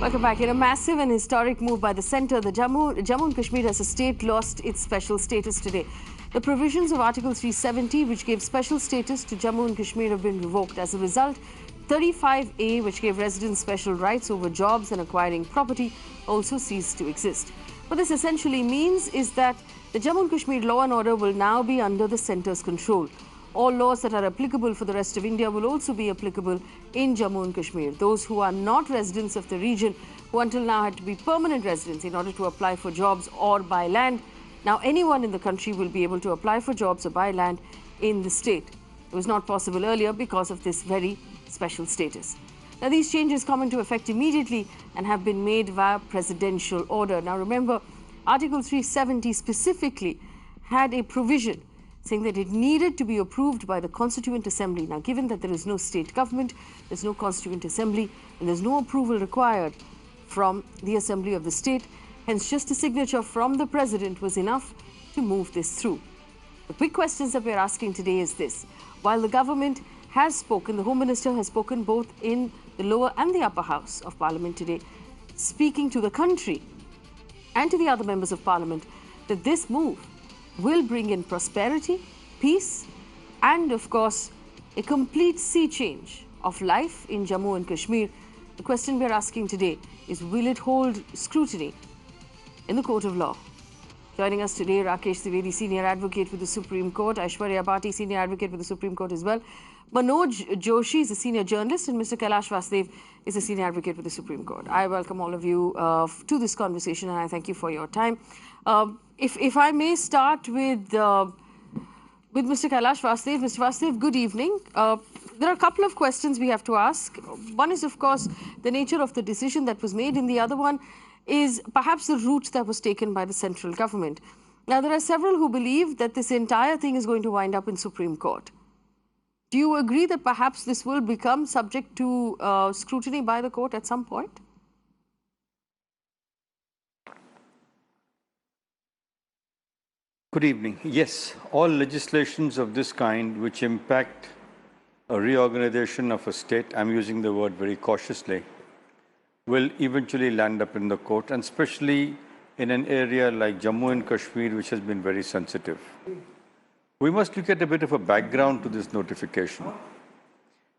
Welcome back. In a massive and historic move by the centre, the Jammu and Kashmir as a state lost its special status today. The provisions of Article 370, which gave special status to Jammu and Kashmir, have been revoked. As a result, 35A, which gave residents special rights over jobs and acquiring property, also ceased to exist. What this essentially means is that the Jammu and Kashmir law and order will now be under the centre's control. All laws that are applicable for the rest of India will also be applicable in Jammu and Kashmir. Those who are not residents of the region, who until now had to be permanent residents in order to apply for jobs or buy land, now anyone in the country will be able to apply for jobs or buy land in the state. It was not possible earlier because of this very special status. Now, these changes come into effect immediately and have been made via presidential order. Now, remember, Article 370 specifically had a provision saying that it needed to be approved by the Constituent Assembly. Now, given that there is no state government, there's no Constituent Assembly, and there's no approval required from the Assembly of the state, hence just a signature from the President was enough to move this through. The big questions that we're asking today is this. While the government has spoken, the Home Minister has spoken both in the lower and the upper house of Parliament today, speaking to the country and to the other members of Parliament that this move will bring in prosperity, peace, and of course, a complete sea change of life in Jammu and Kashmir. The question we're asking today is, will it hold scrutiny in the court of law? Joining us today, Rakesh Trivedi, Senior Advocate with the Supreme Court, Aishwarya Bhati, Senior Advocate with the Supreme Court as well. Manoj Joshi is a Senior Journalist, and Mr. Kailash Vasudev is a Senior Advocate with the Supreme Court. I welcome all of you to this conversation, and I thank you for your time. If I may start with Mr. Kailash Vasudev. Mr. Vasudev, good evening. There are a couple of questions we have to ask. One is, of course, the nature of the decision that was made, and the other one is perhaps the route that was taken by the central government. Now, there are several who believe that this entire thing is going to wind up in Supreme Court. Do you agree that perhaps this will become subject to scrutiny by the court at some point? Good evening. Yes, all legislations of this kind which impact a reorganization of a state, I'm using the word very cautiously, will eventually land up in the court, and especially in an area like Jammu and Kashmir, which has been very sensitive. We must look at a bit of a background to this notification.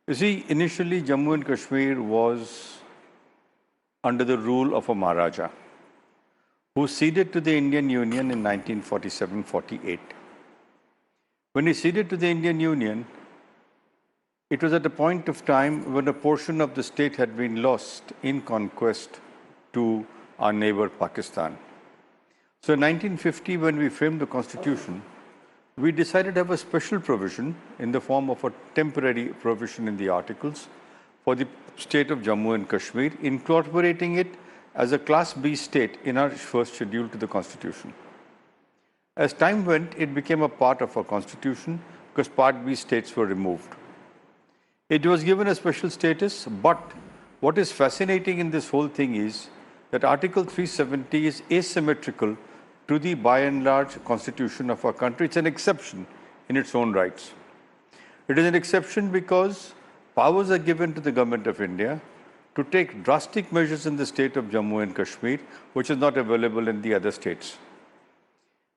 You see, initially Jammu and Kashmir was under the rule of a Maharaja, who ceded to the Indian Union in 1947-48. When he ceded to the Indian Union, it was at a point of time when a portion of the state had been lost in conquest to our neighbor Pakistan. So in 1950, when we framed the Constitution, we decided to have a special provision in the form of a temporary provision in the articles for the state of Jammu and Kashmir, incorporating it as a Class B state in our first schedule to the Constitution. As time went, it became a part of our Constitution because Part B states were removed. It was given a special status, but what is fascinating in this whole thing is that Article 370 is asymmetrical to the by and large Constitution of our country. It's an exception in its own rights. It is an exception because powers are given to the Government of India to take drastic measures in the state of Jammu and Kashmir, which is not available in the other states.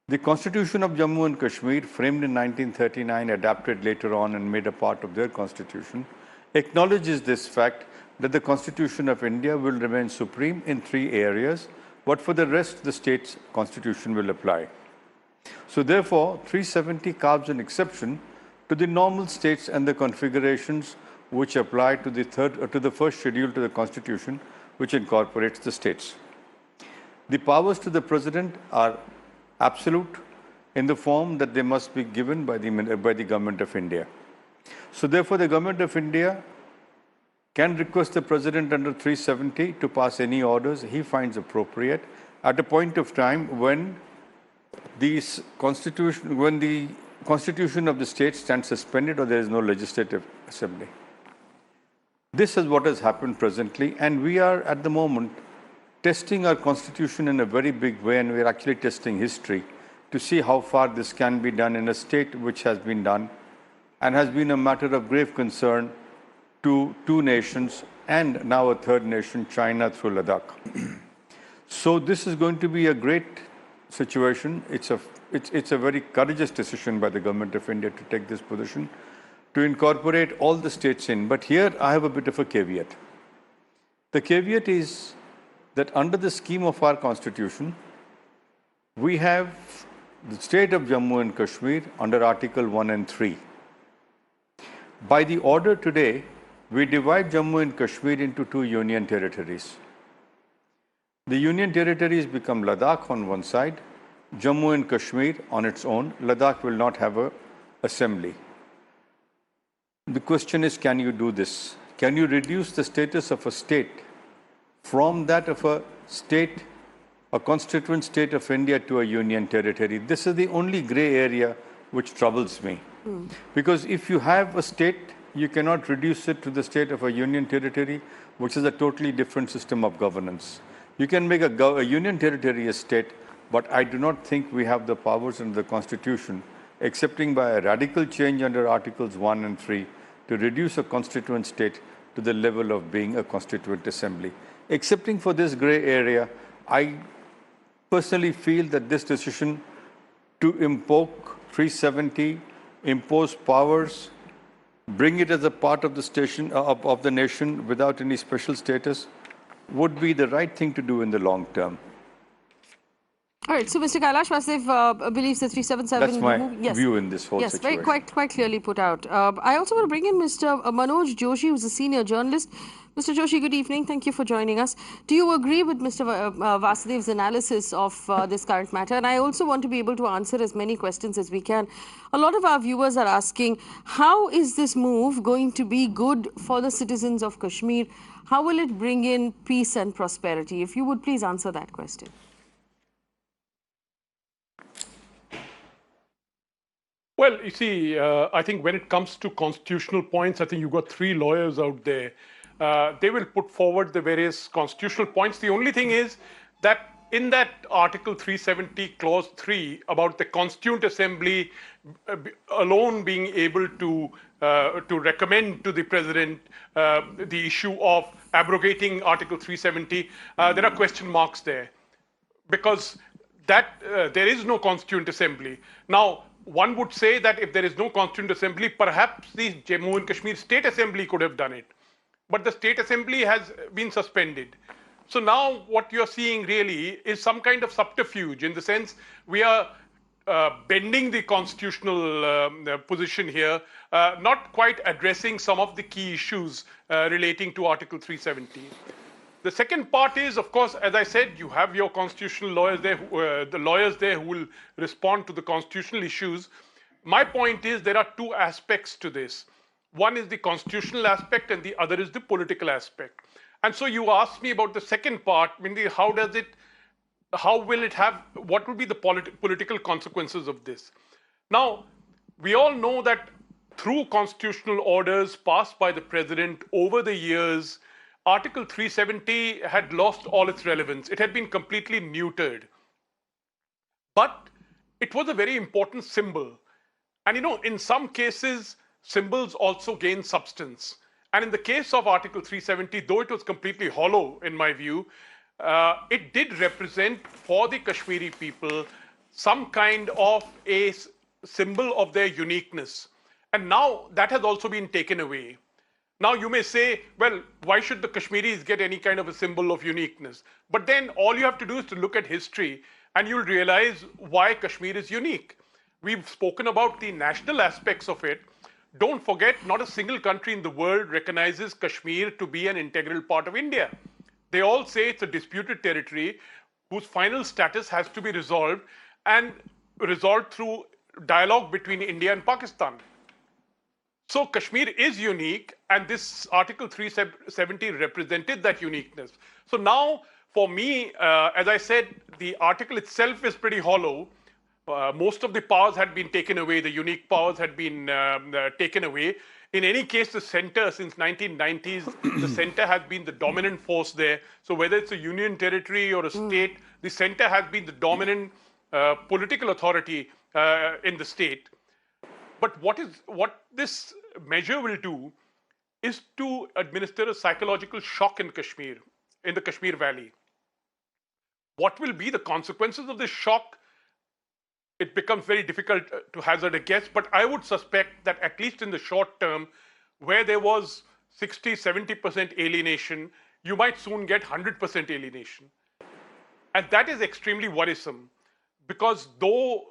The Constitution of Jammu and Kashmir, framed in 1939, adapted later on and made a part of their constitution, acknowledges this fact that the Constitution of India will remain supreme in 3 areas, but for the rest, the state's constitution will apply. So therefore, 370 carves an exception to the normal states and the configurations which apply to the first schedule to the Constitution, which incorporates the states. The powers to the President are absolute in the form that they must be given by the Government of India. So therefore, the Government of India can request the President under 370 to pass any orders he finds appropriate at a point of time when the Constitution of the state stands suspended or there is no legislative assembly. This is what has happened presently, and we are at the moment testing our Constitution in a very big way, and we are actually testing history to see how far this can be done in a state which has been done and has been a matter of grave concern to two nations and now a third nation, China, through Ladakh. So this is going to be a great situation. It's a very courageous decision by the government of India to take this position, to incorporate all the states in. But here I have a bit of a caveat. The caveat is that under the scheme of our constitution, we have the state of Jammu and Kashmir under Article 1 and 3. By the order today, we divide Jammu and Kashmir into two union territories. The union territories become Ladakh on one side, Jammu and Kashmir on its own. Ladakh will not have an assembly. The question is, can you do this? Can you reduce the status of a state from that of a state, a constituent state of India, to a union territory? This is the only gray area which troubles me. Because if you have a state, you cannot reduce it to the state of a union territory, which is a totally different system of governance. You can make a union territory a state, but I do not think we have the powers under the Constitution, excepting by a radical change under Articles 1 and 3, to reduce a constituent state to the level of being a constituent assembly. Excepting for this gray area, I personally feel that this decision to invoke 370, impose powers, bring it as a part of the station of the nation without any special status, would be the right thing to do in the long term. All right, so Mr. Kailash Vasudev believes the 377... That's my view in this whole situation. Yes, quite clearly put out. I also want to bring in Mr. Manoj Joshi, who's a senior journalist. Mr. Joshi, good evening. Thank you for joining us. Do you agree with Mr. Vasudev's analysis of this current matter? And I also want to be able to answer as many questions as we can. A lot of our viewers are asking, how is this move going to be good for the citizens of Kashmir? How will it bring in peace and prosperity? If you would please answer that question. Well, you see, I think when it comes to constitutional points, I think you've got three lawyers out there. They will put forward the various constitutional points. The only thing is that in that Article 370, Clause 3, about the Constituent Assembly alone being able to recommend to the President the issue of abrogating Article 370, there are question marks there. Because that there is no Constituent Assembly. Now, one would say that if there is no Constituent Assembly, perhaps the Jammu and Kashmir State Assembly could have done it. But the State Assembly has been suspended. So now what you're seeing really is some kind of subterfuge, in the sense we are bending the constitutional position here, not quite addressing some of the key issues relating to Article 370. The second part is, of course, as I said, you have your constitutional lawyers there, the lawyers there who will respond to the constitutional issues. My point is there are two aspects to this. One is the constitutional aspect and the other is the political aspect. And so you asked me about the second part, Mindy, what will be the political consequences of this? Now, we all know that through constitutional orders passed by the President over the years, Article 370 had lost all its relevance. It had been completely neutered. But it was a very important symbol. And you know, in some cases, symbols also gain substance. And in the case of Article 370, though it was completely hollow, in my view, it did represent for the Kashmiri people some kind of a symbol of their uniqueness. And now that has also been taken away. Now you may say, well, why should the Kashmiris get any kind of a symbol of uniqueness? But then all you have to do is to look at history and you'll realize why Kashmir is unique. We've spoken about the national aspects of it. Don't forget, not a single country in the world recognizes Kashmir to be an integral part of India. They all say it's a disputed territory whose final status has to be resolved, and resolved through dialogue between India and Pakistan. So Kashmir is unique, and this Article 370 represented that uniqueness. So now, for me, as I said, the article itself is pretty hollow. Most of the powers had been taken away. The unique powers had been taken away. In any case, the center, since 1990s, the center has been the dominant force there. So whether it's a union territory or a state, the center has been the dominant political authority in the state. But what this measure will do is to administer a psychological shock in Kashmir, in the Kashmir Valley. What will be the consequences of this shock? It becomes very difficult to hazard a guess, but I would suspect that at least in the short term, where there was 60, 70% alienation, you might soon get 100% alienation. And that is extremely worrisome because though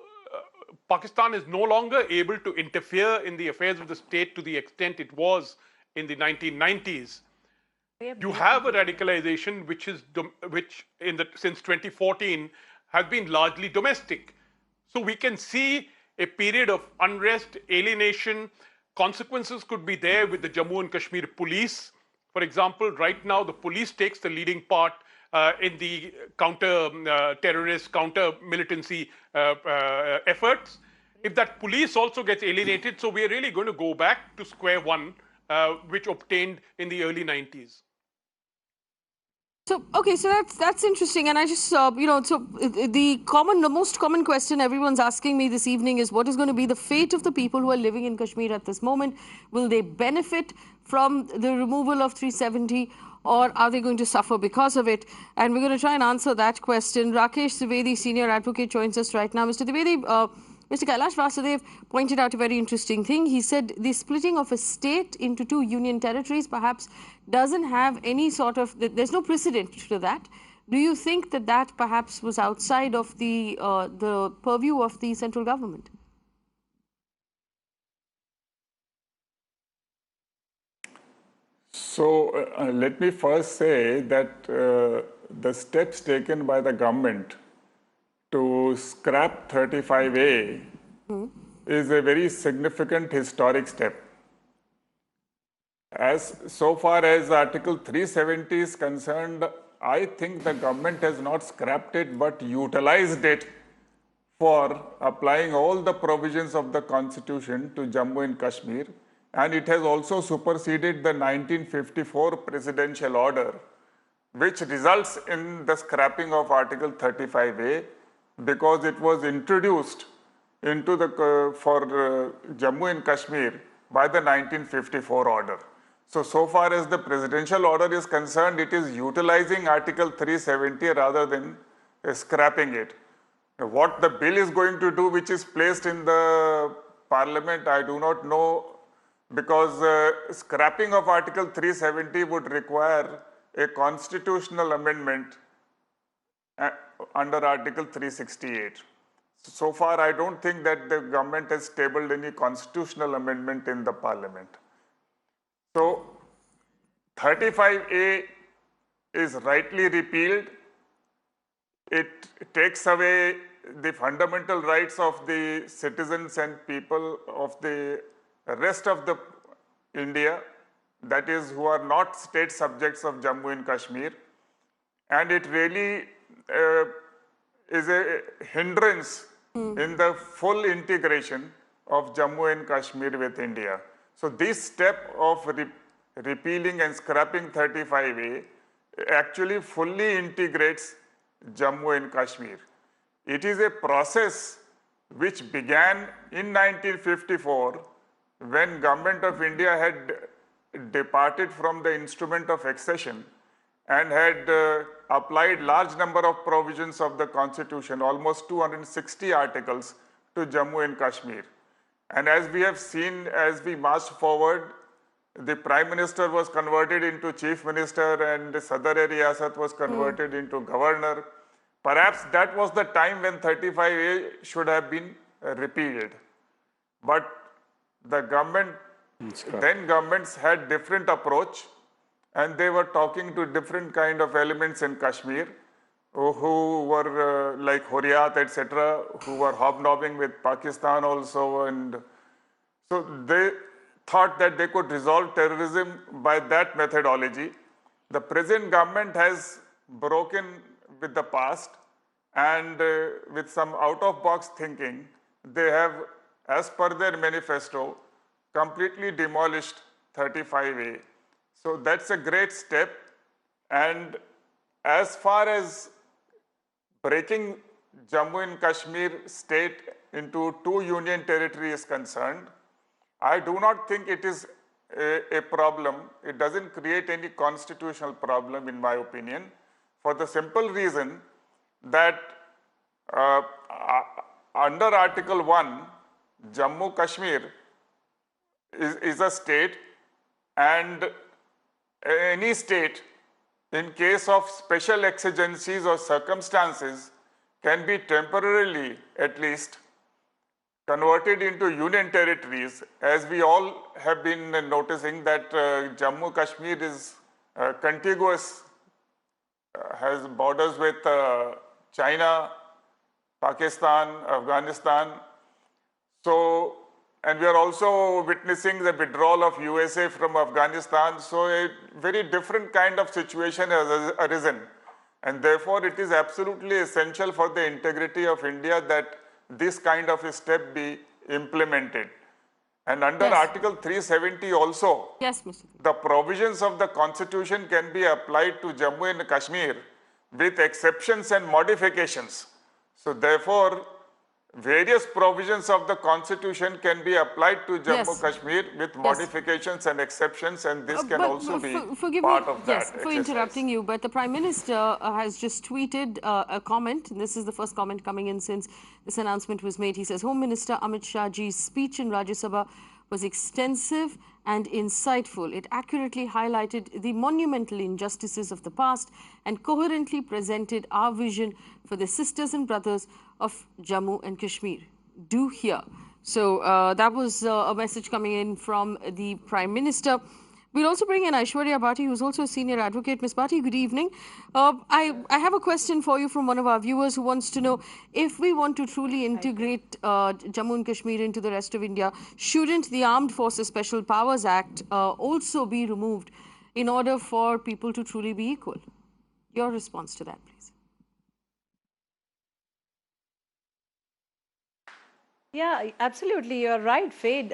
Pakistan is no longer able to interfere in the affairs of the state to the extent it was in the 1990s, you have a radicalization which since 2014 has been largely domestic. So we can see a period of unrest, alienation. Consequences could be there with the Jammu and Kashmir police. For example, right now the police takes the leading part in the counter-terrorist, counter-militancy efforts. If that police also gets alienated, so we're really going to go back to square one, which obtained in the early 90s. So, okay, so that's interesting, and I just, so the most common question everyone's asking me this evening is what is going to be the fate of the people who are living in Kashmir at this moment? Will they benefit from the removal of 370, or are they going to suffer because of it? And we're going to try and answer that question. Rakesh Trivedi, senior advocate, joins us right now. Mr. Trivedi, Mr. Kailash Vasudev pointed out a very interesting thing. He said the splitting of a state into two union territories perhaps doesn't have any sort of, there's no precedent to that. Do you think that that perhaps was outside of the purview of the central government? So let me first say that the steps taken by the government to scrap 35A is a very significant historic step. So far as Article 370 is concerned, I think the government has not scrapped it but utilized it for applying all the provisions of the Constitution to Jammu and Kashmir, and it has also superseded the 1954 presidential order, which results in the scrapping of Article 35A because it was introduced into for Jammu and Kashmir by the 1954 order. So far as the presidential order is concerned, it is utilizing Article 370 rather than scrapping it. What the bill is going to do, which is placed in the parliament, I do not know, because scrapping of Article 370 would require a constitutional amendment under Article 368. So far, I don't think that the government has tabled any constitutional amendment in the parliament. So 35A is rightly repealed. It takes away the fundamental rights of the citizens and people of the rest of the India, that is, who are not state subjects of Jammu and Kashmir. And it really is a hindrance in the full integration of Jammu and Kashmir with India. So this step of repealing and scrapping 35A actually fully integrates Jammu and Kashmir. It is a process which began in 1954 when Government of India had departed from the instrument of accession and had applied large number of provisions of the Constitution, almost 260 articles, to Jammu and Kashmir. And as we have seen, as we marched forward, the Prime Minister was converted into Chief Minister and the Sadar-e-Riyasat was converted into Governor. Perhaps that was the time when 35A should have been repealed. But the government, then governments had different approach, and they were talking to different kind of elements in Kashmir who were like Hurriyat, etc., who were hobnobbing with Pakistan also. And so they thought that they could resolve terrorism by that methodology. The present government has broken with the past, and with some out-of-box thinking, they have, as per their manifesto, completely demolished 35A. So that's a great step. And as far as breaking Jammu and Kashmir state into two union territories is concerned, I do not think it is a problem. It doesn't create any constitutional problem, in my opinion, for the simple reason that under Article 1, Jammu Kashmir is a state, and any state, in case of special exigencies or circumstances, can be temporarily, at least, converted into union territories, as we all have been noticing that Jammu Kashmir is contiguous, has borders with China, Pakistan, Afghanistan. So, and we are also witnessing the withdrawal of USA from Afghanistan. So a very different kind of situation has arisen. And therefore, it is absolutely essential for the integrity of India that this kind of a step be implemented. And under Article 370 also, the provisions of the Constitution can be applied to Jammu and Kashmir with exceptions and modifications. So therefore, various provisions of the Constitution can be applied to Jammu Kashmir with modifications and exceptions, and this can also be part of that exercise. For interrupting you, but the Prime Minister has just tweeted a comment, and this is the first comment coming in since this announcement was made. He says, Home Minister Amit Shahji's speech in Rajya Sabha was extensive and insightful. It accurately highlighted the monumental injustices of the past and coherently presented our vision for the sisters and brothers of Jammu and Kashmir. Do hear. So that was a message coming in from the Prime Minister. We'll also bring in Aishwarya Bhati, who's also a senior advocate. Ms. Bhati, good evening. I have a question for you from one of our viewers who wants to know, if we want to truly integrate Jammu and Kashmir into the rest of India, shouldn't the Armed Forces Special Powers Act also be removed in order for people to truly be equal? Your response to that, please. Yeah, absolutely. You're right, Faye.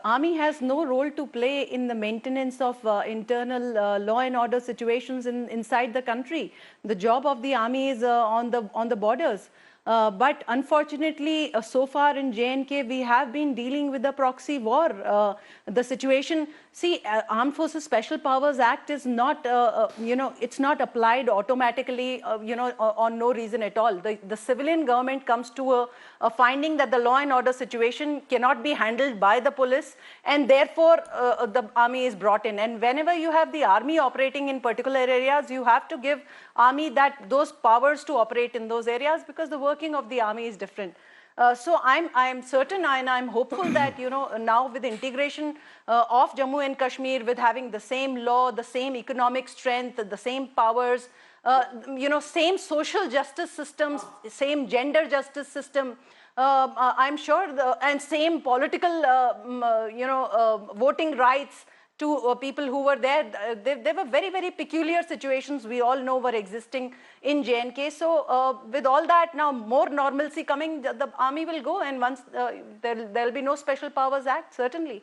Army has no role to play in the maintenance of internal law and order situations inside the country. The job of the army is on the borders. But unfortunately, so far in J&K, we have been dealing with the proxy war. The situation, see, Armed Forces Special Powers Act is not, it's not applied automatically, on no reason at all. The civilian government comes to a finding that the law and order situation cannot be handled by the police, and therefore the army is brought in. And whenever you have the army operating in particular areas, you have to give army those powers to operate in those areas, because the working of the army is different. So I'm certain and I'm hopeful that, now with the integration of Jammu and Kashmir, with having the same law, the same economic strength, the same powers, same social justice systems, same gender justice system, I'm sure, and same political, voting rights to people who were there. There were very, very peculiar situations we all know were existing in J&K. So with all that, now more normalcy coming, the army will go, and once there'll be no Special Powers Act, certainly.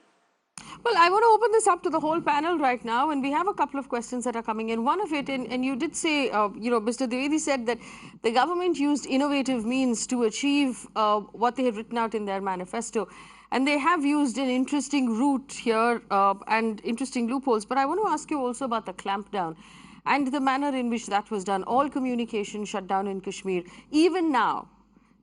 Well, I want to open this up to the whole panel right now, and we have a couple of questions that are coming in. One of it, and you did say, Mr. Dwivedi said that the government used innovative means to achieve what they had written out in their manifesto. And they have used an interesting route here and interesting loopholes. But I want to ask you also about the clampdown and the manner in which that was done. All communication shut down in Kashmir. Even now,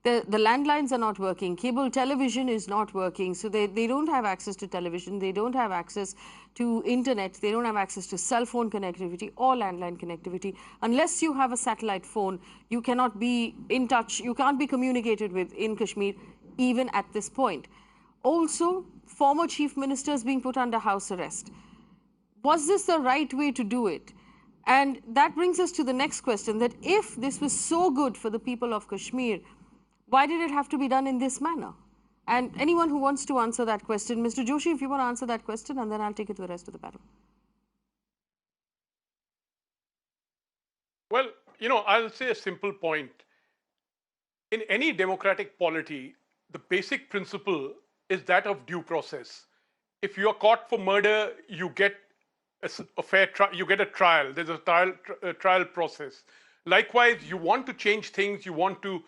the landlines are not working. Cable television is not working. So they don't have access to television. They don't have access to internet. They don't have access to cell phone connectivity or landline connectivity. Unless you have a satellite phone, you cannot be in touch. You can't be communicated with in Kashmir, even at this point. Also, former chief ministers being put under house arrest. Was this the right way to do it? And that brings us to the next question, that if this was so good for the people of Kashmir, why did it have to be done in this manner? And anyone who wants to answer that question, Mr. Joshi, if you want to answer that question, and then I'll take it to the rest of the panel. Well, I'll say a simple point. In any democratic polity, the basic principle is that of due process. If you are caught for murder, you get a fair trial. You get a trial. There's a trial process. Likewise, you want to change things. You want to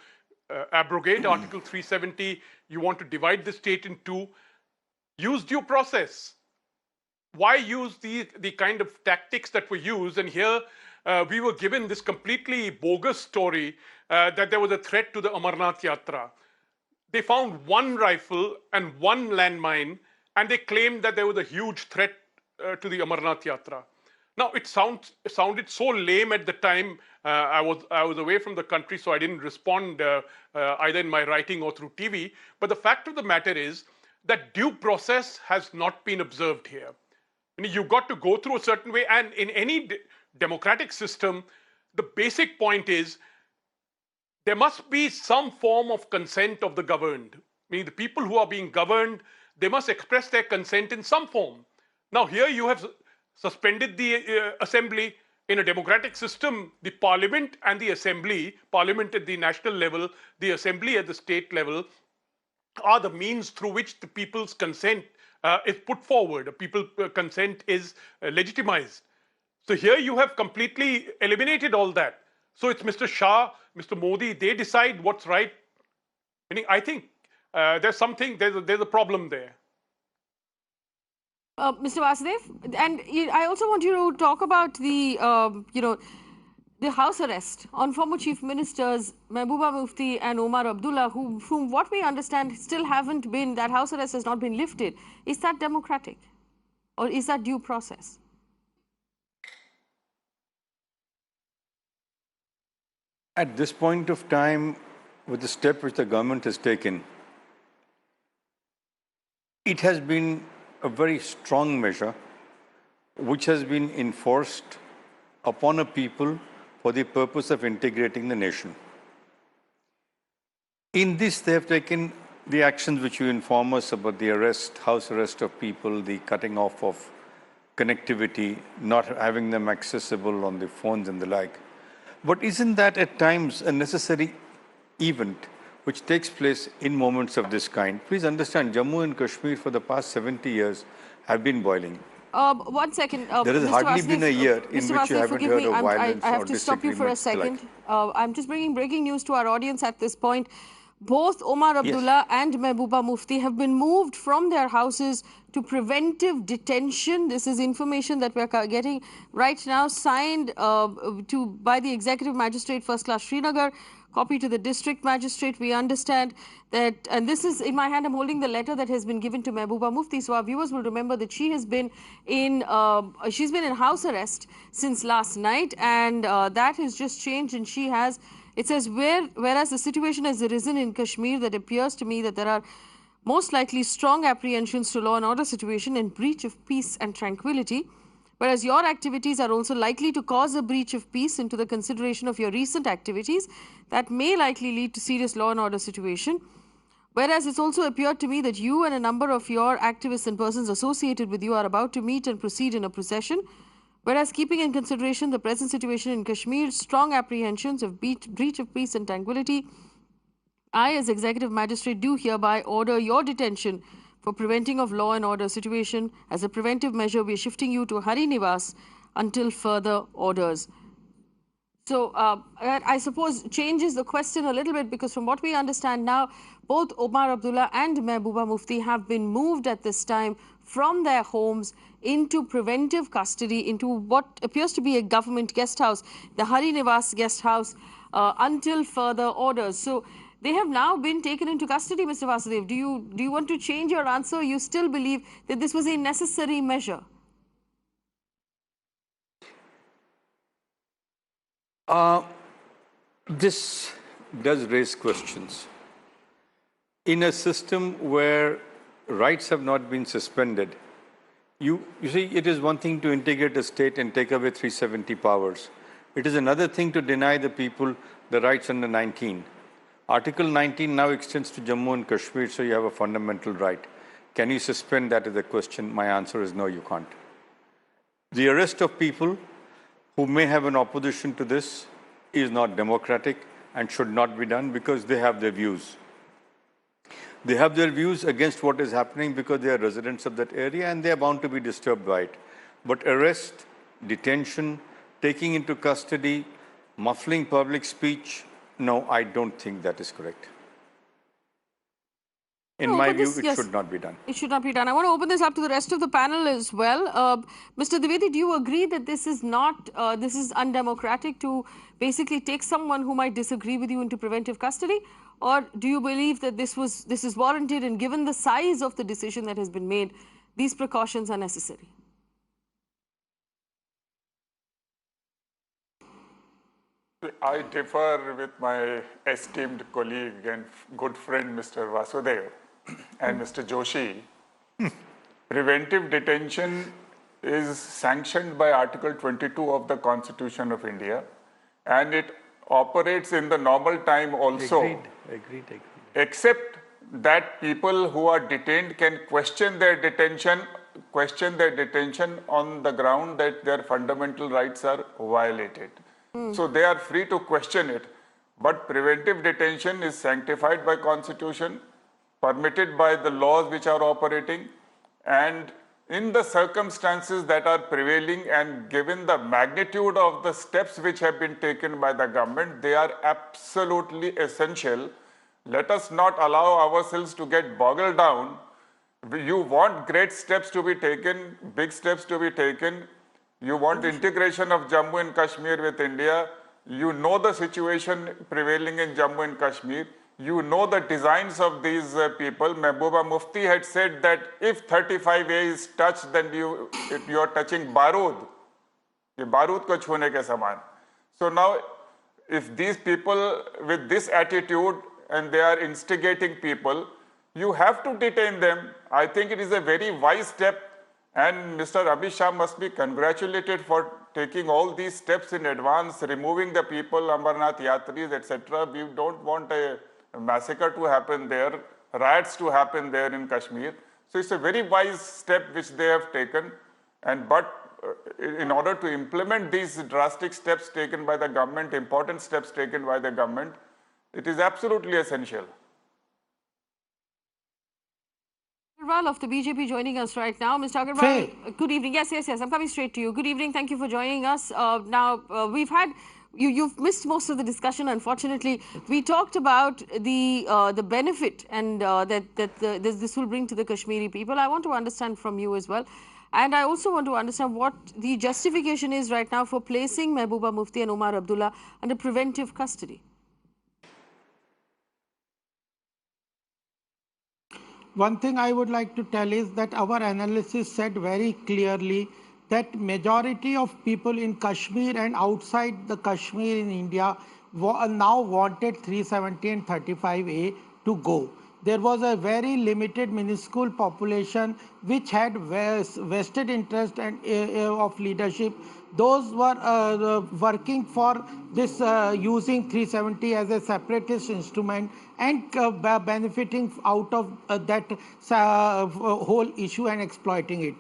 abrogate Article 370. You want to divide the state in two. Use due process. why use the kind of tactics that were used? And here we were given this completely bogus story that there was a threat to the Amarnath Yatra. They found one rifle and one landmine, and they claimed that there was a huge threat to the Amarnath Yatra. Now, it sounded so lame at the time. I was away from the country, so I didn't respond either in my writing or through TV. But the fact of the matter is that due process has not been observed here. You've got to go through a certain way, and in any democratic system, the basic point is there must be some form of consent of the governed. Meaning the people who are being governed, they must express their consent in some form. Now here you have suspended the assembly. In a democratic system, the parliament and the assembly, parliament at the national level, the assembly at the state level, are the means through which the people's consent is put forward. People's consent is legitimized. So here you have completely eliminated all that. So it's Mr. Shah, Mr. Modi, they decide what's right. I think there's a problem there. Mr. Vasudev, and I also want you to talk about the, the house arrest on former chief ministers Mehbooba Mufti and Omar Abdullah, whom what we understand still haven't been, that house arrest has not been lifted. Is that democratic, or is that due process? At this point of time, with the step which the government has taken, it has been a very strong measure which has been enforced upon a people for the purpose of integrating the nation. In this, they have taken the actions which you inform us about: the arrest, house arrest of people, the cutting off of connectivity, not having them accessible on the phones and the like. But isn't that at times a necessary event which takes place in moments of this kind? Please understand, Jammu and Kashmir for the past 70 years have been boiling. 1 second. There has Mr. hardly Vasudev, been a year in Mr. which you Vasudev, haven't heard of violence I have or to stop you for a second. like. I'm just bringing breaking news to our audience at this point. Both Omar Abdullah and Mehbooba Mufti have been moved from their houses to preventive detention. This is information that we're getting right now, signed by the Executive Magistrate First Class Srinagar, copy to the District Magistrate. We understand that, and this is in my hand, I'm holding the letter that has been given to Mehbooba Mufti. So our viewers will remember that she has been she's been in house arrest since last night, and that has just changed, and she has. It says, whereas the situation has arisen in Kashmir, that appears to me that there are most likely strong apprehensions to law and order situation and breach of peace and tranquility, whereas your activities are also likely to cause a breach of peace, into the consideration of your recent activities that may likely lead to serious law and order situation. Whereas it's also appeared to me that you and a number of your activists and persons associated with you are about to meet and proceed in a procession. Whereas, keeping in consideration the present situation in Kashmir, strong apprehensions of breach of peace and tranquility, I, as Executive Magistrate, do hereby order your detention for preventing of law and order situation. As a preventive measure, we are shifting you to Hari Nivas until further orders. So, I suppose changes the question a little bit, because from what we understand now, both Omar Abdullah and Mehbooba Mufti have been moved at this time from their homes into preventive custody, into what appears to be a government guest house, the Hari Nivas guest house, until further orders. So they have now been taken into custody, Mr. Vasudev. Do you want to change your answer? You still believe that this was a necessary measure? This does raise questions. In a system where rights have not been suspended, you see, it is one thing to integrate a state and take away 370 powers. It is another thing to deny the people the rights under 19. Article 19 now extends to Jammu and Kashmir, so you have a fundamental right. Can you suspend that is the question? My answer is no, you can't. The arrest of people who may have an opposition to this is not democratic and should not be done, because they have their views. They have their views against what is happening because they are residents of that area and they are bound to be disturbed by it. But arrest, detention, taking into custody, muffling public speech, no, I don't think that is correct. In my view, it should not be done. It should not be done. I want to open this up to the rest of the panel as well. Mr. Dwivedi, do you agree that this is not, this is undemocratic to basically take someone who might disagree with you into preventive custody? Or do you believe that this is warranted, and given the size of the decision that has been made, these precautions are necessary? I differ with my esteemed colleague and good friend Mr. Vasudev and Mr. Joshi. Preventive detention is sanctioned by Article 22 of the Constitution of India, and it operates in the normal time also. Agreed. Except that people who are detained can question their detention on the ground that their fundamental rights are violated. So they are free to question it. But preventive detention is sanctified by Constitution, permitted by the laws which are operating, and in the circumstances that are prevailing and given the magnitude of the steps which have been taken by the government, they are absolutely essential. Let us not allow ourselves to get boggled down. You want great steps to be taken, big steps to be taken. You want integration of Jammu and Kashmir with India. You know the situation prevailing in Jammu and Kashmir. You know the designs of these people. Mehbooba Mufti had said that if 35A is touched, then you are touching Baroda. ये बारूद को छूने के समान. So now, if these people with this attitude and they are instigating people, you have to detain them. I think it is a very wise step, and Mr. Amit Shah must be congratulated for taking all these steps in advance, removing the people, Amarnath Yatris, etc. We don't want a massacre to happen there, riots to happen there in Kashmir. So it's a very wise step which they have taken, but in order to implement these drastic steps taken by the government, important steps taken by the government, it is absolutely essential. Agarwal of the BJP joining us right now. Mr. Agarwal, Faye. Good evening. Yes, I'm coming straight to you. Good evening. Thank you for joining us. We've had, you've missed most of the discussion, unfortunately. We talked about the benefit and this will bring to the Kashmiri people. I want to understand from you as well. And I also want to understand what the justification is right now for placing Mehbooba Mufti and Omar Abdullah under preventive custody. One thing I would like to tell is that our analysis said very clearly that majority of people in Kashmir and outside the Kashmir in India now wanted 370 and 35A to go. There was a very limited, minuscule population which had vested interest and of leadership. Those were working for this, using 370 as a separatist instrument and benefiting out of that whole issue and exploiting it.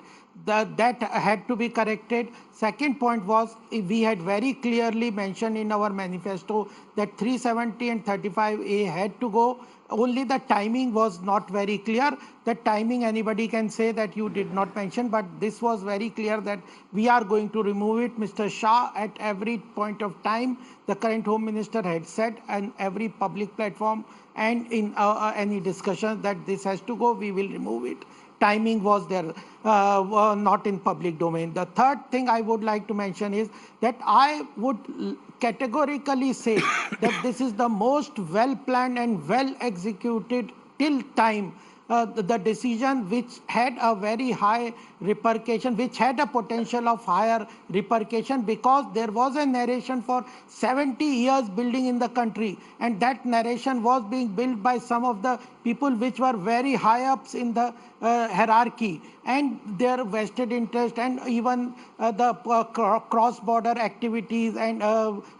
That had to be corrected. Second point was, we had very clearly mentioned in our manifesto that 370 and 35A had to go. Only the timing was not very clear. The timing, anybody can say that you did not mention, but this was very clear that we are going to remove it. Mr. Shah, at every point of time, the current Home Minister had said, and every public platform and in any discussion, that this has to go, we will remove it. Timing was there, not in public domain. The third thing I would like to mention is that I would categorically say that this is the most well-planned and well-executed till time the decision which had a very high repercussion, which had a potential of higher repercussion, because there was a narration for 70 years building in the country, and that narration was being built by some of the people which were very high ups in the hierarchy, and their vested interest and even the cross-border activities and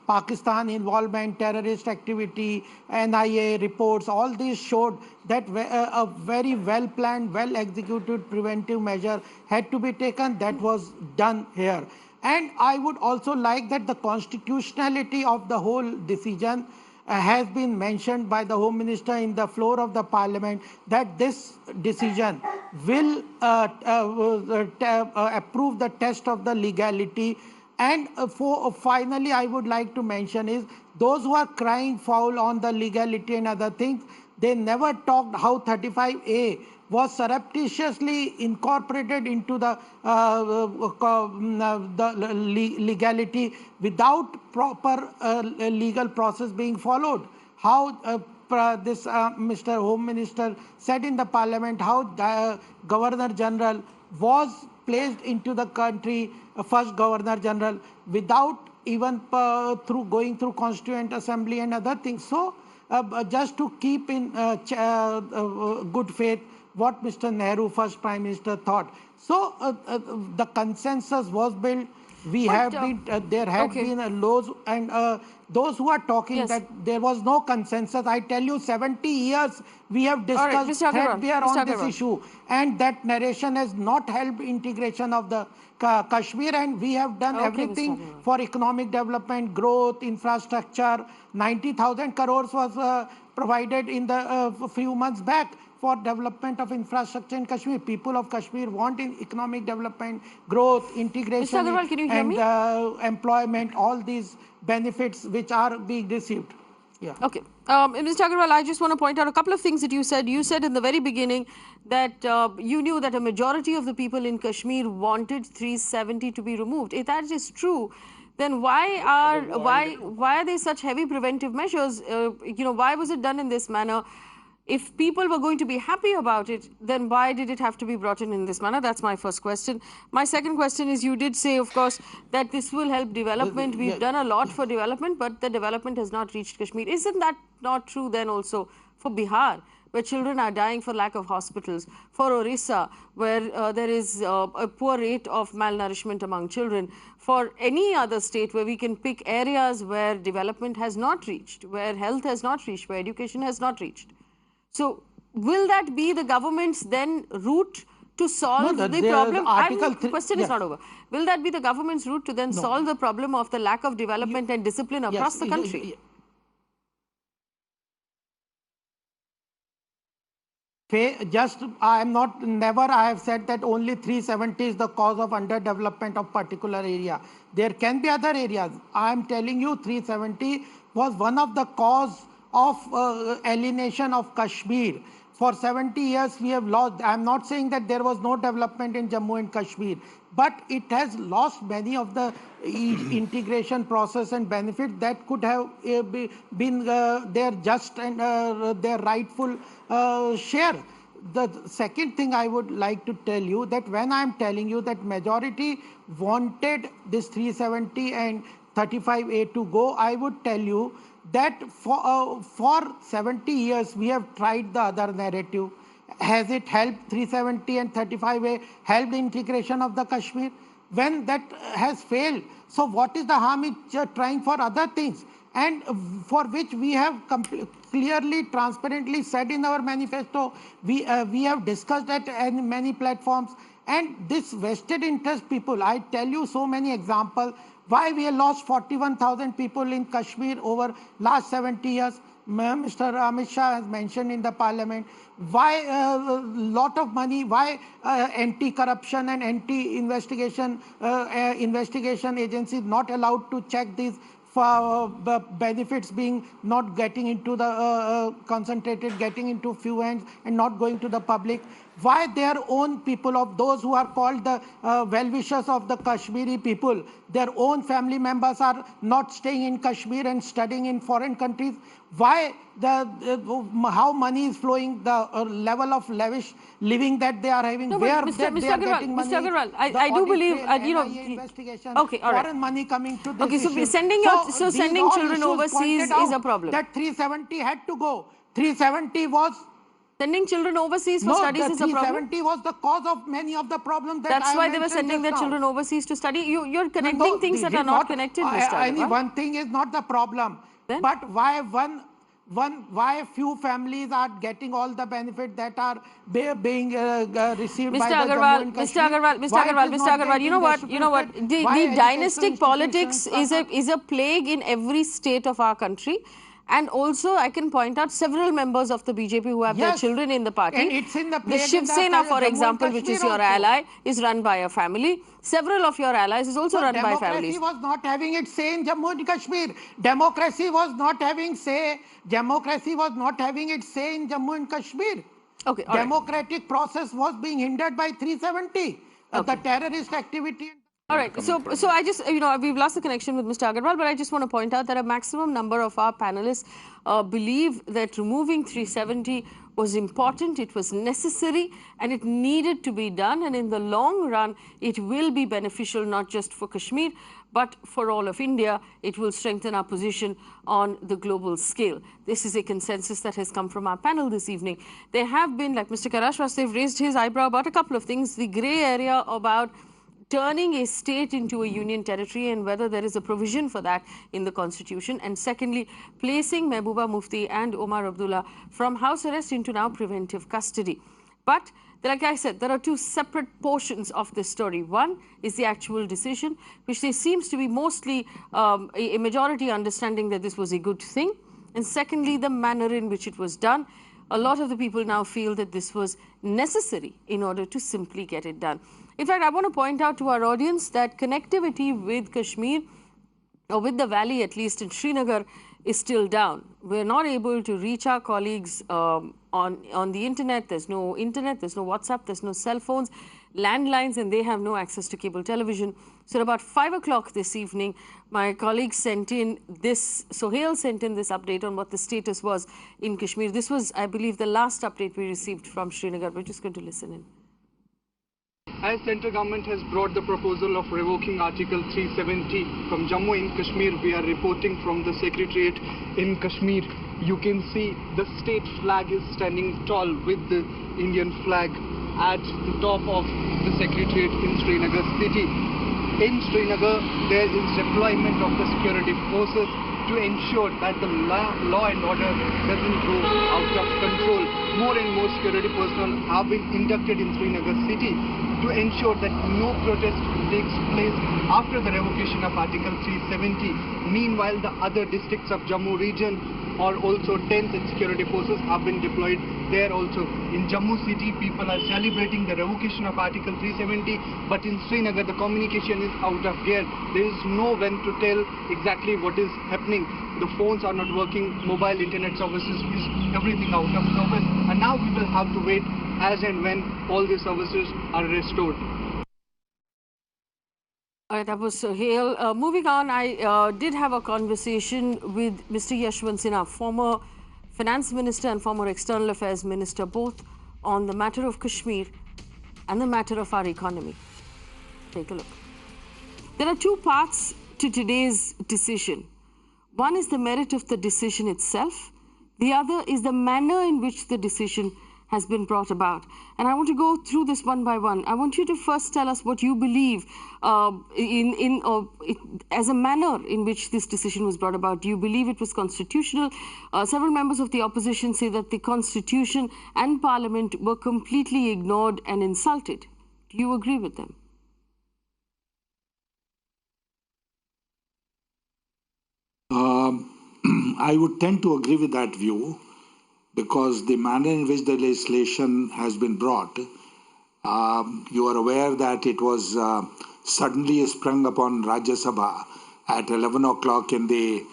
Pakistan involvement, terrorist activity, NIA reports, all these showed that a very well-planned, well-executed preventive measure had to be taken. That was done here. And I would also like that the constitutionality of the whole decision has been mentioned by the Home Minister in the floor of the Parliament, that this decision will approve the test of the legality. And finally, I would like to mention is those who are crying foul on the legality and other things, They never talked how 35A was surreptitiously incorporated into the legality without proper legal process being followed. How this Mr. Home Minister said in the Parliament how Governor General was placed into the country, first Governor General, without even through going through Constituent Assembly and other things. So just to keep in good faith what Mr. Nehru, first Prime Minister, thought. So the consensus was built. We have been, there had been laws, and those who are talking that there was no consensus, I tell you, 70 years we have discussed threadbare on this issue, and that narration has not helped integration of the Kashmir, and we have done everything for economic development, growth, infrastructure. 90,000 crores was provided in the few months back for development of infrastructure in Kashmir. People of Kashmir want economic development, growth, integration, Agarwal, can you hear me? Employment, all these benefits which are being received. Yeah. Okay. Mr. Agarwal, I just want to point out a couple of things that you said. You said in the very beginning that you knew that a majority of the people in Kashmir wanted 370 to be removed. If that is true, then why are there such heavy preventive measures? Why was it done in this manner? If people were going to be happy about it, then why did it have to be brought in this manner? That's my first question. My second question is, you did say, of course, that this will help development. We've done a lot for development, but the development has not reached Kashmir. Isn't that not true then also for Bihar, where children are dying for lack of hospitals, for Orissa, where there is a poor rate of malnourishment among children, for any other state where we can pick areas where development has not reached, where health has not reached, where education has not reached? So, will that be the government's then route to solve the problem? The question is not over. Will that be the government's route to then solve the problem of the lack of development and discipline across the country? I have said that only 370 is the cause of underdevelopment of particular area. There can be other areas. I am telling you 370 was one of the cause of alienation of Kashmir. For 70 years we have lost. I am not saying that there was no development in Jammu and Kashmir, but it has lost many of the integration process and benefits that could have been their just and their rightful share. The second thing I would like to tell you, that when I am telling you that majority wanted this 370 and 35A to go, I would tell you that for 70 years we have tried the other narrative. Has it helped 370 and 35A, helped integration of the Kashmir? When that has failed, so what is the harm in trying for other things? And for which we have clearly, transparently said in our manifesto, we have discussed at many platforms. And this vested interest people, I tell you so many examples, why we have lost 41,000 people in Kashmir over last 70 years. Mr. Amit Shah has mentioned in the parliament. Why a lot of money, why anti-corruption and anti-investigation investigation agencies not allowed to check these benefits being not getting into the concentrated, getting into few hands and not going to the public? Why their own people, of those who are called the well-wishers of the Kashmiri people, their own family members are not staying in Kashmir and studying in foreign countries? Why how money is flowing, the level of lavish living that they are having, where they are getting money? Mr. Agarwal, I do believe, investigation, foreign money coming to this issue. So sending children overseas is a problem. That 370 had to go. 370 was... Sending children overseas for studies is a problem? 370 was the cause of many of the problems that That's why they were sending their children overseas to study. You're connecting things that are not connected, Mr. Agarwal. One thing is not the problem. Then? But why why few families are getting all the benefits that are being received by the Jammu and Kashmir? Mr. Agarwal, you know what? The dynastic politics is a plague in every state of our country. And also, I can point out several members of the BJP who have their Yes. children in the party. And it's in the The plague Shiv in the Sena, for Jammu and example, which is Kashmir your also. ally, is run by a family. Several of your allies is also So run by families. democracy was not having its say in Jammu and Kashmir. Democracy was not having say. Democracy was not having its say in Jammu and Kashmir. Okay, all right. Democratic process was being hindered by 370. The Okay. terrorist activity. All right, so I just, we've lost the connection with Mr. Agarwal, but I just want to point out that a maximum number of our panelists believe that removing 370 was important, it was necessary, and it needed to be done. And in the long run, it will be beneficial not just for Kashmir, but for all of India. It will strengthen our position on the global scale. This is a consensus that has come from our panel this evening. There have been, like Mr. Karashwas, they've raised his eyebrow about a couple of things. The grey area about turning a state into a union territory and whether there is a provision for that in the constitution, and secondly, placing Mehbooba Mufti and Omar Abdullah from house arrest into now preventive custody. But like I said, there are two separate portions of this story. One is the actual decision, which there seems to be mostly a majority understanding that this was a good thing, and secondly, the manner in which it was done. A lot of the people now feel that this was necessary in order to simply get it done. In fact, I want to point out to our audience that connectivity with Kashmir, or with the valley at least in Srinagar, is still down. We're not able to reach our colleagues on the internet. There's no WhatsApp, there's no cell phones, landlines, and they have no access to cable television. So at about 5 o'clock this evening, my colleague sent in this, Sohail sent in this update on what the status was in Kashmir. This was, I believe, the last update we received from Srinagar. We're just going to listen in. As central government has brought the proposal of revoking Article 370 from Jammu and Kashmir, we are reporting from the Secretariat in Kashmir. You can see the state flag is standing tall with the Indian flag at the top of the Secretariat in Srinagar city. In Srinagar, there is deployment of the security forces to ensure that the law and order doesn't go out of control. More and more security personnel have been inducted in Srinagar city to ensure that no protest takes place after the revocation of Article 370. Meanwhile, the other districts of Jammu region are also tents and security forces have been deployed there also. In Jammu city, people are celebrating the revocation of Article 370, but in Srinagar, the communication is out of gear. There is no one to tell exactly what is happening. The phones are not working, mobile internet services is everything out of service, and now we will have to wait as and when all the services are restored. All right, that was Sohail. Moving on, I did have a conversation with Mr. Yashwant Sinha, former Finance Minister and former External Affairs Minister, both on the matter of Kashmir and the matter of our economy. Take a look. There are two parts to today's decision. One is the merit of the decision itself. The other is the manner in which the decision has been brought about. And I want to go through this one by one. I want you to first tell us what you believe as a manner in which this decision was brought about. Do you believe it was constitutional? Several members of the opposition say that the Constitution and Parliament were completely ignored and insulted. Do you agree with them? I would tend to agree with that view, because the manner in which the legislation has been brought, you are aware that it was suddenly sprung upon Rajya Sabha at 11 o'clock in the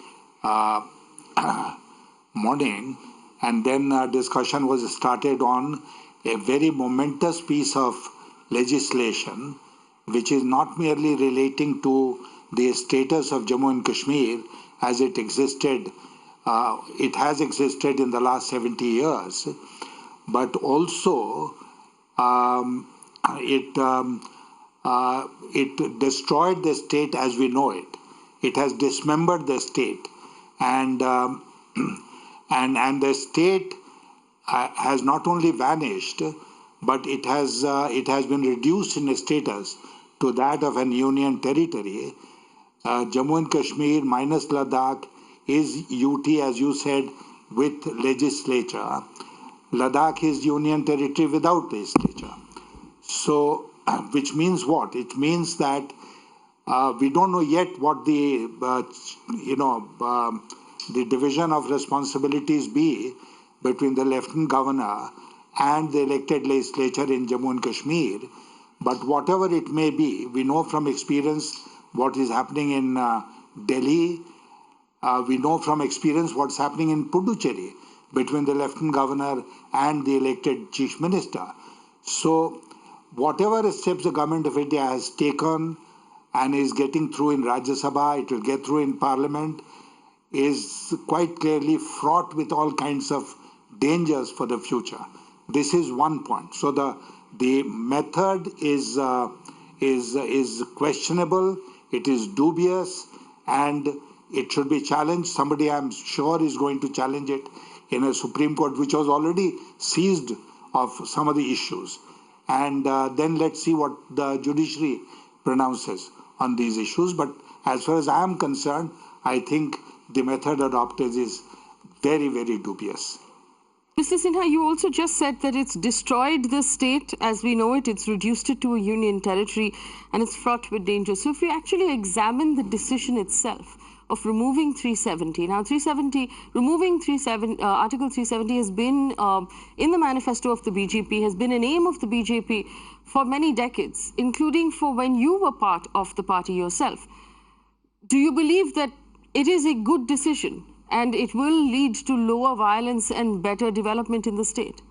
morning, and then discussion was started on a very momentous piece of legislation, which is not merely relating to the status of Jammu and Kashmir as it existed. It has existed in the last 70 years, but also it destroyed the state as we know it. It has dismembered the state, and the state has not only vanished, but it has been reduced in status to that of an union territory. Jammu and Kashmir minus Ladakh is UT, as you said, with legislature. Ladakh is union territory without legislature. So, which means what? It means that we don't know yet what the the division of responsibilities be between the Lieutenant Governor and the elected legislature in Jammu and Kashmir. But whatever it may be, we know from experience what is happening in Delhi. We know from experience what's happening in Puducherry between the Lieutenant Governor and the elected Chief Minister. So whatever steps the Government of India has taken and is getting through in Rajya Sabha, it will get through in Parliament, is quite clearly fraught with all kinds of dangers for the future. This is one point. So the method is questionable, it is dubious, and it should be challenged. Somebody, I'm sure, is going to challenge it in a Supreme Court, which was already seized of some of the issues. And then let's see what the judiciary pronounces on these issues. But as far as I am concerned, I think the method adopted is very, very dubious. Mr. Sinha, you also just said that it's destroyed the state as we know it, it's reduced it to a union territory, and it's fraught with danger. So if we actually examine the decision itself of removing 370, now removing Article 370 has been in the manifesto of the BJP, has been an aim of the BJP for many decades, including for when you were part of the party yourself. Do you believe that it is a good decision and it will lead to lower violence and better development in the state?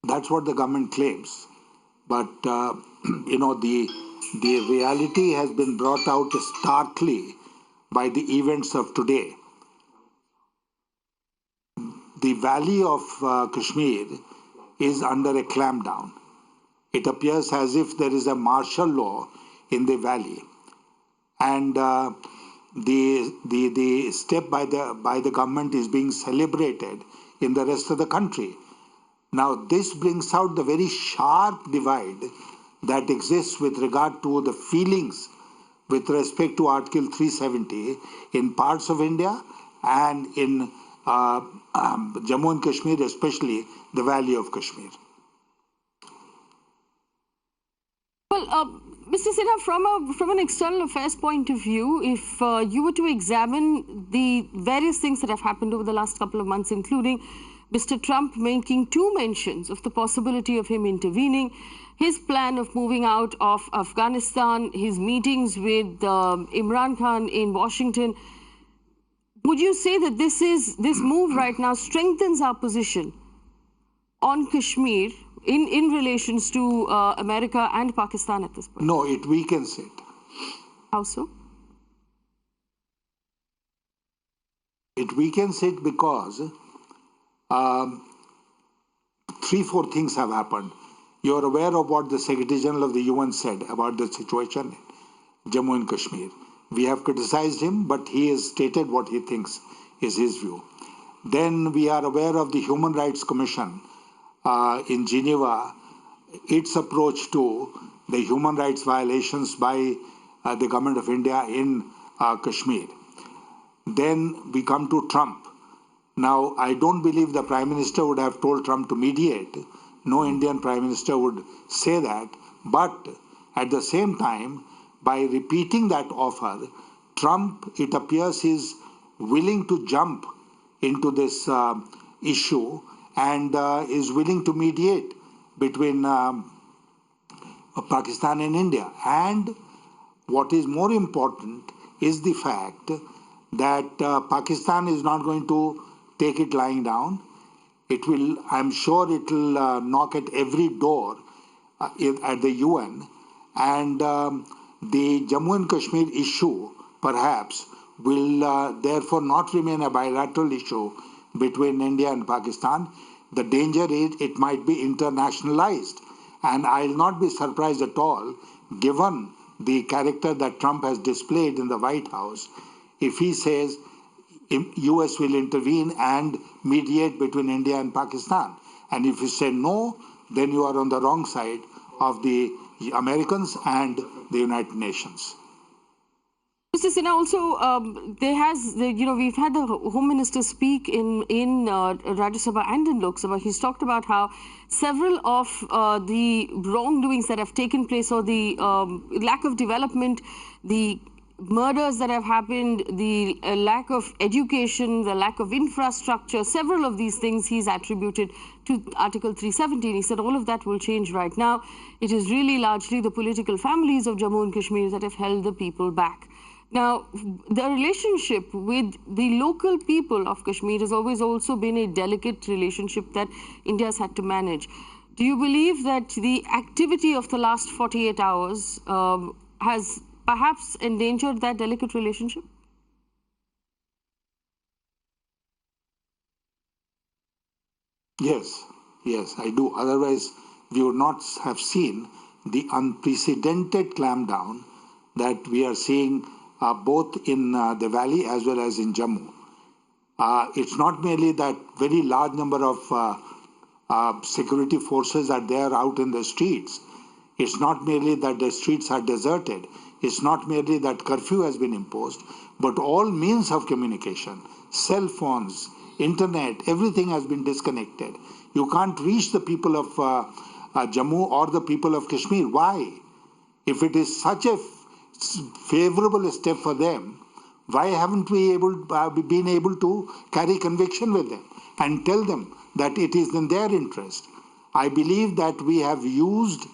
That's what the government claims. But, the reality has been brought out starkly by the events of today. The valley of Kashmir is under a clampdown. It appears as if there is a martial law in the valley. And the step by the government is being celebrated in the rest of the country. Now, this brings out the very sharp divide that exists with regard to the feelings with respect to Article 370 in parts of India and in Jammu and Kashmir, especially the Valley of Kashmir. Well, Mr. Sinha, from an external affairs point of view, if you were to examine the various things that have happened over the last couple of months, including Mr. Trump making 2 mentions of the possibility of him intervening, his plan of moving out of Afghanistan, his meetings with Imran Khan in Washington, would you say that this move right now strengthens our position on Kashmir in relations to America and Pakistan at this point? No, it weakens it. How so? It weakens it because 3-4 things have happened. You are aware of what the Secretary General of the UN said about the situation in Jammu and Kashmir. We have criticized him, but he has stated what he thinks is his view. Then we are aware of the Human Rights Commission in Geneva, its approach to the human rights violations by the government of India in Kashmir. Then we come to Trump. Now, I don't believe the Prime Minister would have told Trump to mediate. No Indian Prime Minister would say that. But at the same time, by repeating that offer, Trump, it appears, is willing to jump into this issue and is willing to mediate between Pakistan and India. And what is more important is the fact that Pakistan is not going to take it lying down. It will, I'm sure it will knock at every door at the UN. And the Jammu and Kashmir issue, perhaps, will therefore not remain a bilateral issue between India and Pakistan. The danger is it might be internationalized. And I'll not be surprised at all, given the character that Trump has displayed in the White House, if he says US will intervene and mediate between India and Pakistan. And if you say no, then you are on the wrong side of the Americans and the United Nations. Mr. Sinha, also, we've had the Home Minister speak in Rajya Sabha and in Lok Sabha. He's talked about how several of the wrongdoings that have taken place, or the lack of development, the murders that have happened, the lack of education, the lack of infrastructure, several of these things he's attributed to Article 317. He said all of that will change right now. It is really largely the political families of Jammu and Kashmir that have held the people back. Now, the relationship with the local people of Kashmir has always also been a delicate relationship that India has had to manage. Do you believe that the activity of the last 48 hours has perhaps endangered that delicate relationship? Yes, yes, I do. Otherwise, we would not have seen the unprecedented clampdown that we are seeing both in the valley as well as in Jammu. It's not merely that very large number of security forces are there out in the streets. It's not merely that the streets are deserted. It's not merely that curfew has been imposed, but all means of communication, cell phones, internet, everything has been disconnected. You can't reach the people of Jammu or the people of Kashmir. Why? If it is such a favorable step for them, why haven't we been able to carry conviction with them and tell them that it is in their interest? I believe that we have used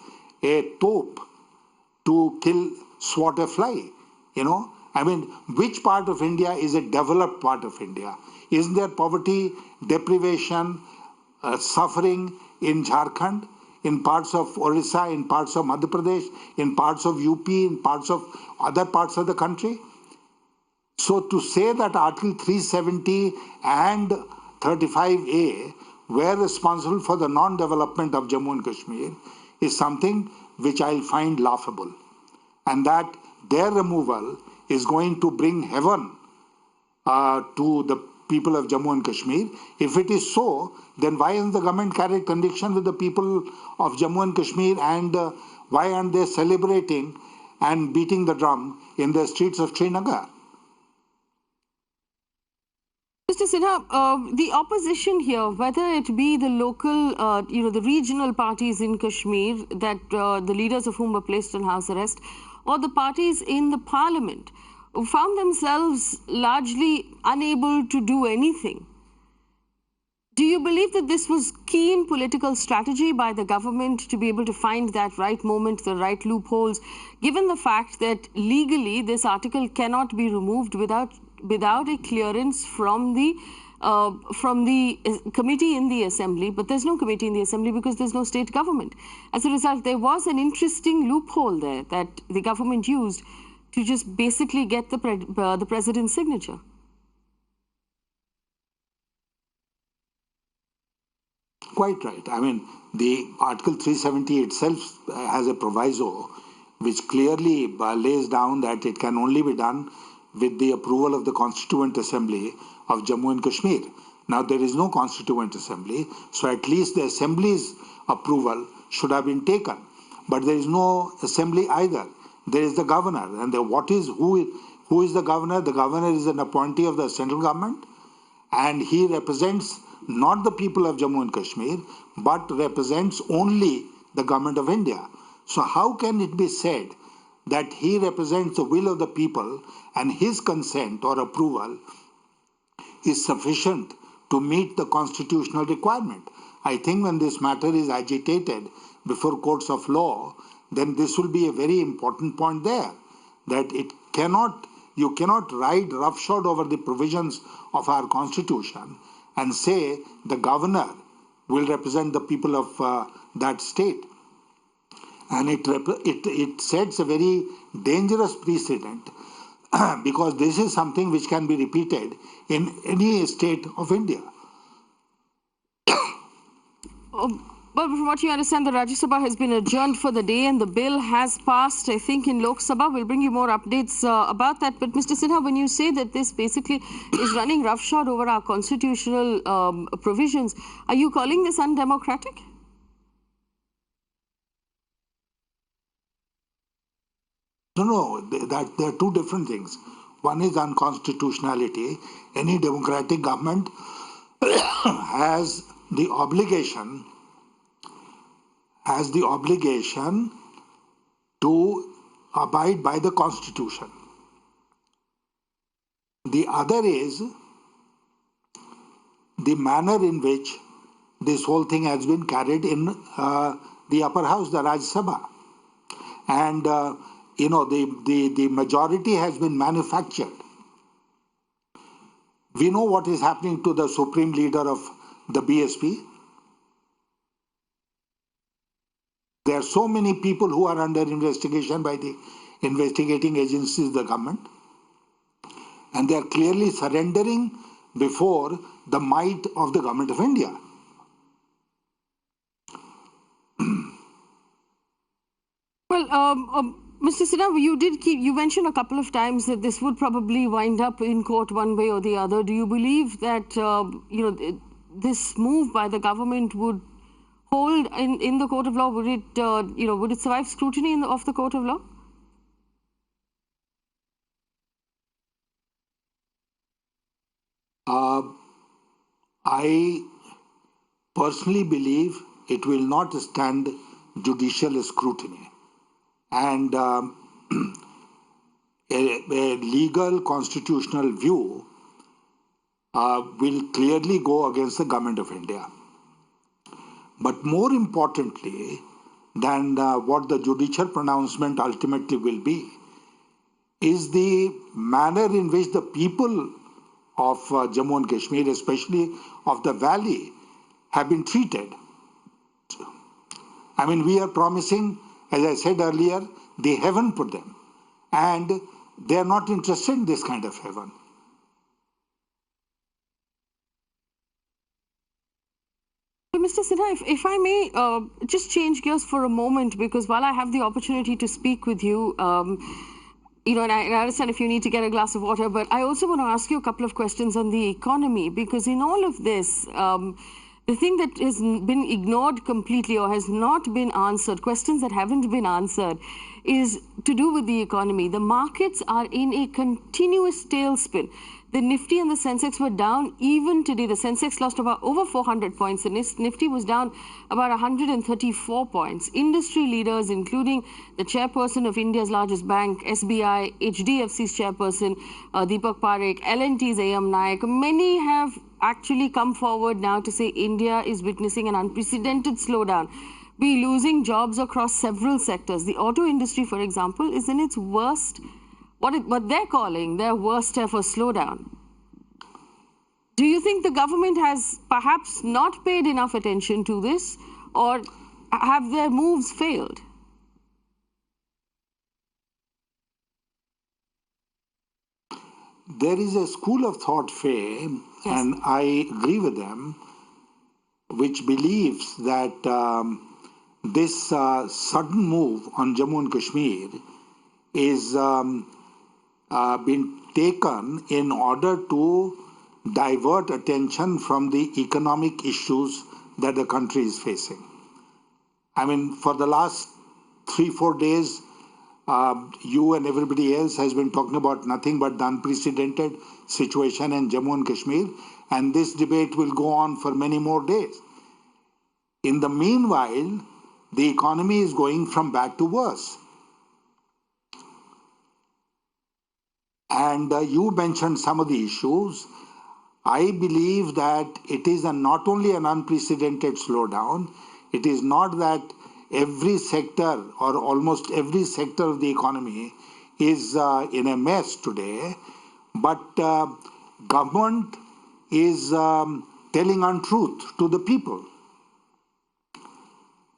a taupe to kill swat a fly. I mean, which part of India is a developed part of India? Isn't there poverty, deprivation, suffering in Jharkhand, in parts of Orissa, in parts of Madhya Pradesh, in parts of UP, in parts of other parts of the country? So to say that Article 370 and 35A were responsible for the non-development of Jammu and Kashmir is something which I'll find laughable. And that their removal is going to bring heaven to the people of Jammu and Kashmir. If it is so, then why hasn't the government carried conviction with the people of Jammu and Kashmir, and why aren't they celebrating and beating the drum in the streets of Srinagar? Mr. Sinha, the opposition here, whether it be the local, the regional parties in Kashmir, that the leaders of whom were placed on house arrest, or the parties in the parliament, found themselves largely unable to do anything. Do you believe that this was keen political strategy by the government to be able to find that right moment, the right loopholes, given the fact that legally this article cannot be removed without a clearance from the committee in the assembly? But there's no committee in the assembly because there's no state government. As a result, there was an interesting loophole there that the government used to just basically get the president's signature. Quite right. I mean, the Article 370 itself has a proviso which clearly lays down that it can only be done with the approval of the Constituent Assembly of Jammu and Kashmir. Now, there is no Constituent Assembly, so at least the Assembly's approval should have been taken. But there is no Assembly either. There is the Governor. And who is the Governor? The Governor is an appointee of the central government, and he represents not the people of Jammu and Kashmir, but represents only the government of India. So how can it be said that he represents the will of the people and his consent or approval is sufficient to meet the constitutional requirement? I think when this matter is agitated before courts of law, then this will be a very important point there, that you cannot ride roughshod over the provisions of our constitution and say the governor will represent the people of that state. And it sets a very dangerous precedent because this is something which can be repeated in any state of India. But from what you understand, the Rajya Sabha has been adjourned for the day and the bill has passed, I think, in Lok Sabha. We'll bring you more updates about that. But Mr. Sinha, when you say that this basically is running roughshod over our constitutional provisions, are you calling this No, that there are two different things. One is unconstitutionality. Any democratic government has the obligation to abide by the Constitution. The other is the manner in which this whole thing has been carried in the upper house, the Rajya Sabha. And, the majority has been manufactured. We know what is happening to the supreme leader of the BSP. There are so many people who are under investigation by the investigating agencies, the government. And they are clearly surrendering before the might of the government of India. Well, Mr. Sinha, you mentioned a couple of times that this would probably wind up in court one way or the other. Do you believe that, this move by the government would hold in the court of law? Would it survive scrutiny of the court of law? I personally believe it will not stand judicial scrutiny. And a legal constitutional view will clearly go against the government of India. But more importantly than what the judicial pronouncement ultimately will be, is the manner in which the people of Jammu and Kashmir, especially of the valley, have been treated. I mean, we are promising, as I said earlier, the heaven for them. And they are not interested in this kind of heaven. Mr. Sinha, if I may just change gears for a moment, because while I have the opportunity to speak with you, and I understand if you need to get a glass of water, but I also want to ask you a couple of questions on the economy, because in all of this, the thing that has been ignored completely or has not been answered, questions that haven't been answered, is to do with the economy. The markets are in a continuous tailspin. The Nifty and the Sensex were down even today. The Sensex lost about over 400 points. The Nifty was down about 134 points. Industry leaders, including the chairperson of India's largest bank, SBI, HDFC's chairperson, Deepak Parekh, L&T's AM Nayak, many have actually come forward now to say India is witnessing an unprecedented slowdown. We're losing jobs across several sectors. The auto industry, for example, is in its worst, what they're calling their worst ever slowdown. Do you think the government has perhaps not paid enough attention to this, or have their moves failed? There is a school of thought, Faye, yes, and I agree with them, which believes that this sudden move on Jammu and Kashmir is been taken in order to divert attention from the economic issues that the country is facing. I mean, for the last 3-4 days, you and everybody else has been talking about nothing but the unprecedented situation in Jammu and Kashmir, and this debate will go on for many more days. In the meanwhile, the economy is going from bad to worse. And you mentioned some of the issues. I believe that it is not only an unprecedented slowdown, it is not that every sector or almost every sector of the economy is in a mess today, but government is telling untruth to the people.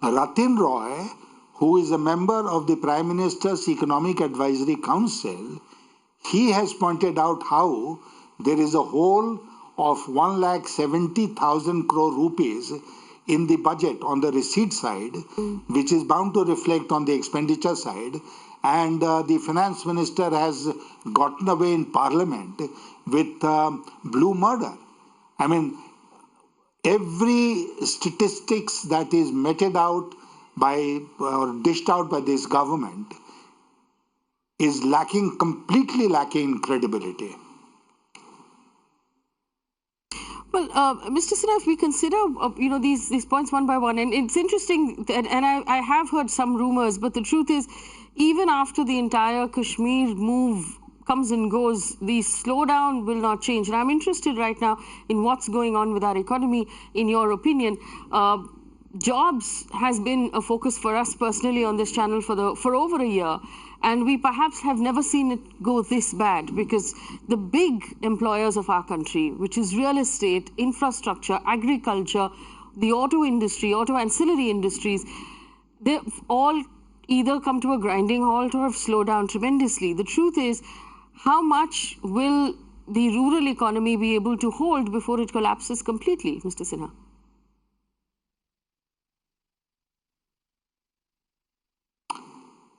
Ratin Roy, who is a member of the Prime Minister's Economic Advisory Council, he has pointed out how there is a hole of 1,70,000 crore rupees in the budget on the receipt side, which is bound to reflect on the expenditure side, and the finance minister has gotten away in parliament with blue murder. I mean, every statistics that is meted out by or dished out by this government is lacking, completely lacking in credibility. Well, Mr. Sinha, if we consider, these points one by one, and it's interesting, and I have heard some rumors, but the truth is, even after the entire Kashmir move comes and goes, the slowdown will not change. And I'm interested right now in what's going on with our economy. In your opinion, jobs has been a focus for us personally on this channel for over a year. And we perhaps have never seen it go this bad, because the big employers of our country, which is real estate, infrastructure, agriculture, the auto industry, auto ancillary industries, they've all either come to a grinding halt or have slowed down tremendously. The truth is, how much will the rural economy be able to hold before it collapses completely, Mr. Sinha?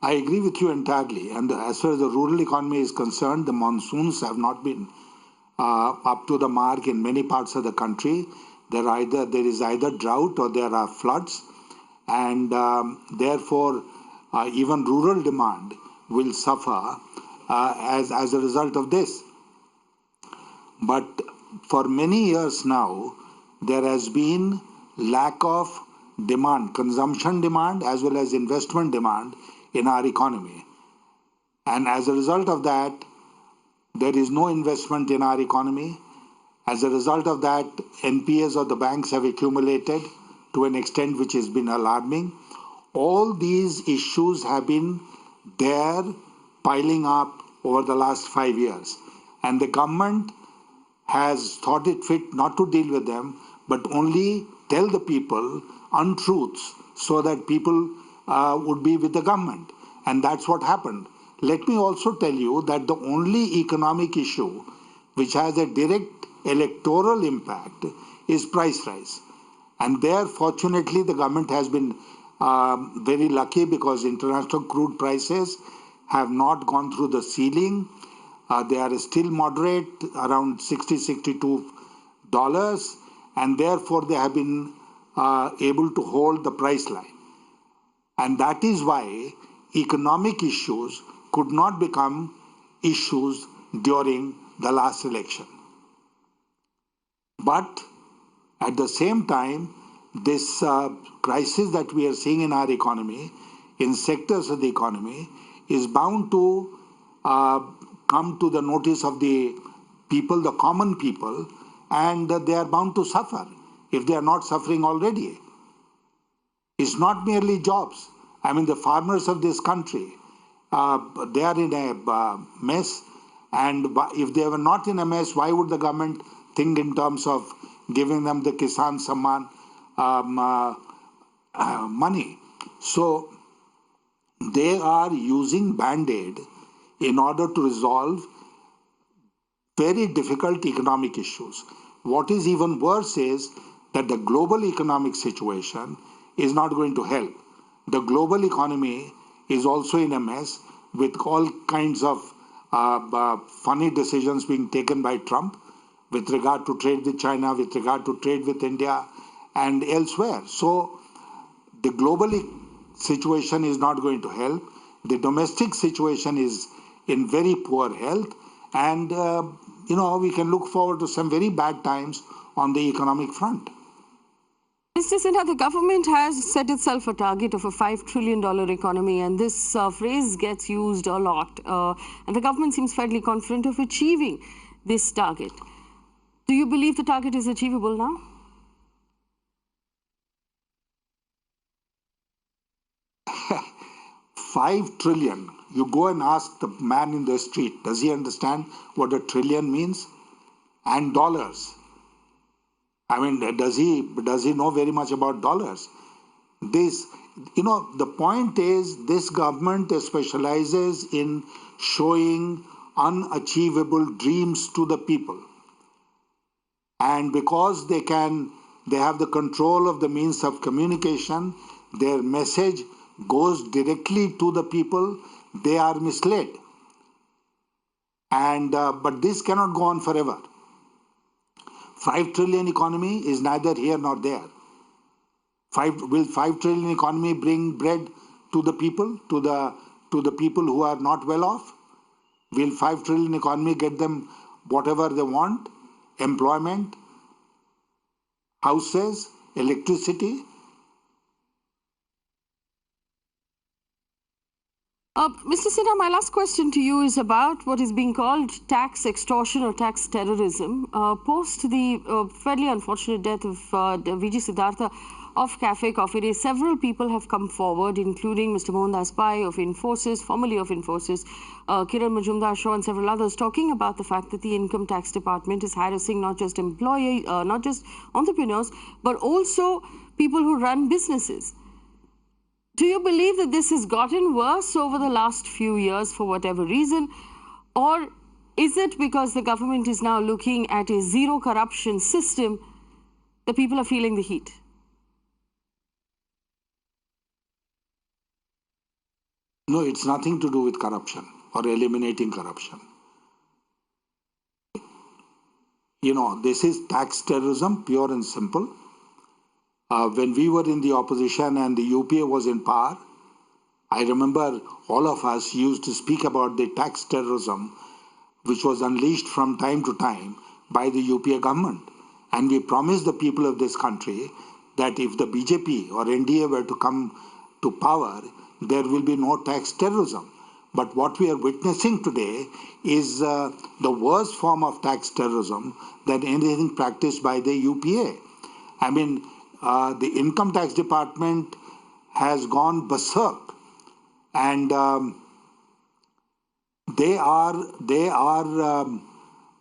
I agree with you entirely. And as far as the rural economy is concerned, the monsoons have not been up to the mark in many parts of the country. There is either drought or there are floods, and therefore even rural demand will suffer as a result of this. But for many years now, there has been lack of demand, consumption demand as well as investment demand in our economy. And as a result of that, there is no investment in our economy. As a result of that, NPAs of the banks have accumulated to an extent which has been alarming. All these issues have been there, piling up over the last 5 years. And the government has thought it fit not to deal with them, but only tell the people untruths so that people would be with the government. And that's what happened. Let me also tell you that the only economic issue which has a direct electoral impact is price rise. And there, fortunately, the government has been very lucky, because international crude prices have not gone through the ceiling. They are still moderate, around $60–62, and therefore they have been able to hold the price line. And that is why economic issues could not become issues during the last election. But at the same time, this crisis that we are seeing in our economy, in sectors of the economy, is bound to come to the notice of the people, the common people, and they are bound to suffer if they are not suffering already. It's not merely jobs. I mean, the farmers of this country, they are in a mess. And if they were not in a mess, why would the government think in terms of giving them the Kisan Samman money? So they are using Band-Aid in order to resolve very difficult economic issues. What is even worse is that the global economic situation is not going to help. The global economy is also in a mess, with all kinds of funny decisions being taken by Trump with regard to trade with China, with regard to trade with India and elsewhere. So the global situation is not going to help. The domestic situation is in very poor health, and we can look forward to some very bad times on the economic front. Mr. Sinha, the government has set itself a target of a $5 trillion economy, and this phrase gets used a lot. And the government seems fairly confident of achieving this target. Do you believe the target is achievable now? $5 trillion. You go and ask the man in the street, does he understand what a trillion means? And dollars. I mean, does he know very much about dollars? The point is, this government specializes in showing unachievable dreams to the people. And because they have the control of the means of communication, their message goes directly to the people, they are misled. And but this cannot go on forever. $5 trillion economy is neither here nor there. Will $5 trillion economy bring bread to the people, to the to the people who are not well off? Will 5 trillion economy get them whatever they want? Employment, houses, electricity? Mr. Sinha, my last question to you is about what is being called tax extortion or tax terrorism. Post the fairly unfortunate death of VG Siddhartha of Cafe Coffee Day, several people have come forward, including Mr. Mohandas Pai of Infosys, formerly of Infosys, Kiran Majumdar Shaw and several others, talking about the fact that the income tax department is harassing not just not just entrepreneurs, but also people who run businesses. Do you believe that this has gotten worse over the last few years for whatever reason? Or is it because the government is now looking at a zero corruption system that people are feeling the heat? No, it's nothing to do with corruption or eliminating corruption. You know, this is tax terrorism, pure and simple. When we were in the opposition and the UPA was in power, I remember all of us used to speak about the tax terrorism which was unleashed from time to time by the UPA government. And we promised the people of this country that if the BJP or NDA were to come to power, there will be no tax terrorism. But what we are witnessing today is the worst form of tax terrorism than anything practiced by the UPA. I mean, the income tax department has gone berserk, and they are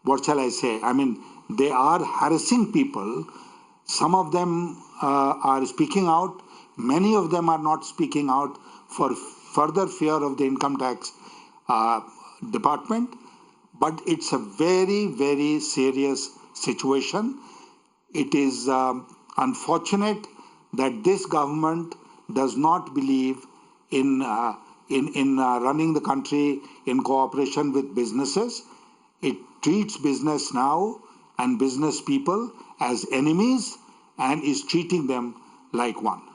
what shall I say? I mean, they are harassing people. Some of them are speaking out. Many of them are not speaking out for further fear of the income tax department. But it's a very, very serious situation. It is unfortunate that this government does not believe in running the country in cooperation with businesses. It treats business now and business people as enemies and is treating them like one.